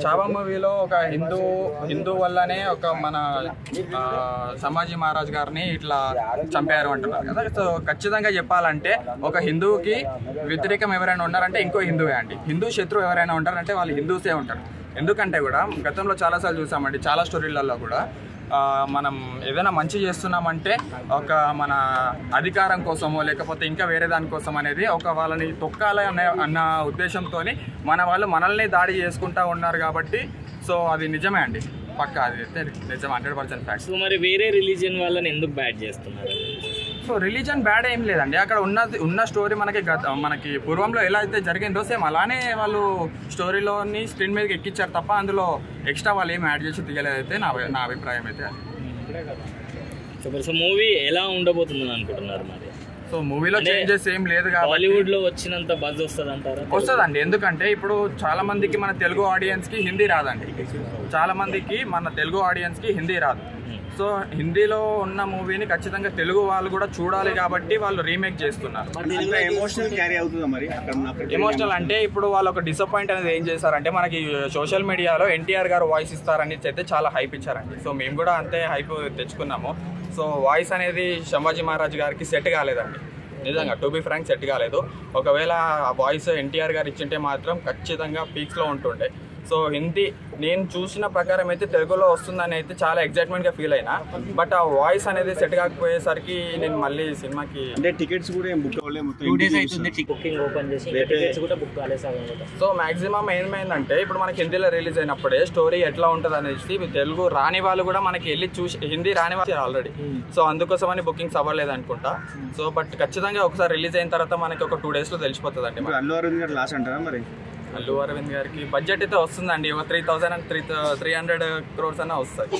చావా మూవీలో ఒక హిందూ వల్లనే ఒక మన సంభాజీ మహారాజ్ గారిని ఇట్లా చంపారు అంటున్నారు కదా. సో ఖచ్చితంగా చెప్పాలంటే ఒక హిందువుకి వ్యతిరేకం ఎవరైనా ఉన్నారంటే ఇంకో హిందువే అండి. హిందూ శత్రువు ఎవరైనా ఉంటారంటే వాళ్ళు హిందూసే ఉంటారు. ఎందుకంటే కూడా గతంలో చాలాసార్లు చూసామండి, చాలా స్టోరీలలో కూడా మనం ఏదైనా మంచి చేస్తున్నామంటే ఒక మన అధికారం కోసమో లేకపోతే ఇంకా వేరే దానికోసం అనేది ఒక వాళ్ళని తొక్కాలి అన్న ఉద్దేశంతో మన వాళ్ళు మనల్ని దాడి చేసుకుంటూ ఉన్నారు కాబట్టి సో అది నిజమే అండి, పక్కా అది అయితే నిజం, 100% ఫ్యాక్ట్. సో మరి వేరే రిలీజియన్ వాళ్ళని ఎందుకు బ్యాడ్ చేస్తున్నారు? సో రిలీజన్ బ్యాడ్ ఏం లేదండి, అక్కడ ఉన్న స్టోరీ మనకి పూర్వంలో ఎలా అయితే జరిగిందో సేమ్ అలానే వాళ్ళు స్టోరీలోని స్క్రీన్ మీదకి ఎక్కించారు తప్ప అందులో ఎక్స్ట్రా వాళ్ళు ఏం యాడ్ చేసి తీయలేదైతే నా అభిప్రాయం అయితే. సో మూవీ ఎలా ఉండబోతుందని అనుకుంటున్నారు మరి? సో మూవీలో చేంజెస్ ఏం లేదు కాబట్టి బాలీవుడ్ లో వచ్చినంత బజ్ వస్తుందండి. ఎందుకంటే ఇప్పుడు చాలా మందికి మన తెలుగు ఆడియన్స్ కి హిందీ రాదండి, చాలా మందికి మన తెలుగు ఆడియన్స్ కి హిందీ రాదు. సో హిందీలో ఉన్న మూవీని ఖచ్చితంగా తెలుగు వాళ్ళు కూడా చూడాలి కాబట్టి వాళ్ళు రీమేక్ చేస్తున్నారు. ఎమోషనల్ అంటే ఇప్పుడు వాళ్ళు ఒక డిసప్పాయింట్ అనేది ఏం చేశారంటే మనకి సోషల్ మీడియాలో ఎన్టీఆర్ గారు వాయిస్ ఇస్తారని అయితే చాలా హైప్ ఇచ్చారండి. సో మేము కూడా అంతే హైప్ తెచ్చుకున్నాము. సో వాయిస్ అనేది సంభాజీ మహారాజ్ గారికి సెట్ కాలేదండి, నిజంగా టు బి ఫ్రాంక్ సెట్ కాలేదు. ఒకవేళ ఆ వాయిస్ ఎన్టీఆర్ గారు ఇచ్చింటే మాత్రం ఖచ్చితంగా పీక్స్లో ఉంటుండే. సో హిందీ నేను చూసిన ప్రకారం అయితే తెలుగులో వస్తుందని అయితే చాలా ఎగ్జైట్మెంట్గా ఫీల్ అయినా, బట్ ఆ వాయిస్ అనేది సెట్ కాకపోయేసరికి నేను మళ్ళీ సినిమాకి టికెట్స్ కూడా బుక్ సో మ్యాక్సిమం ఏమైందంటే ఇప్పుడు మనకి హిందీలో రిలీజ్ అయినప్పుడే స్టోరీ ఎట్లా ఉంటుంది అనేసి తెలుగు రాని వాళ్ళు కూడా మనకి వెళ్ళి చూసి, హిందీ రాని వాళ్ళు ఆల్రెడీ, సో అందుకోసమని బుకింగ్స్ అవ్వలేదు అనుకుంటా. సో బట్ ఖచ్చితంగా ఒకసారి రిలీజ్ అయిన తర్వాత మనకి ఒక 2 daysలో తెలిసిపోతుంది అండి. అల్లు అరవింద్ గారు లాస్ట్ అంటారా మరి? అల్లు అరవింద్ గారికి బడ్జెట్ అయితే వస్తుందండి, 300 crores అన్న వస్తాయి.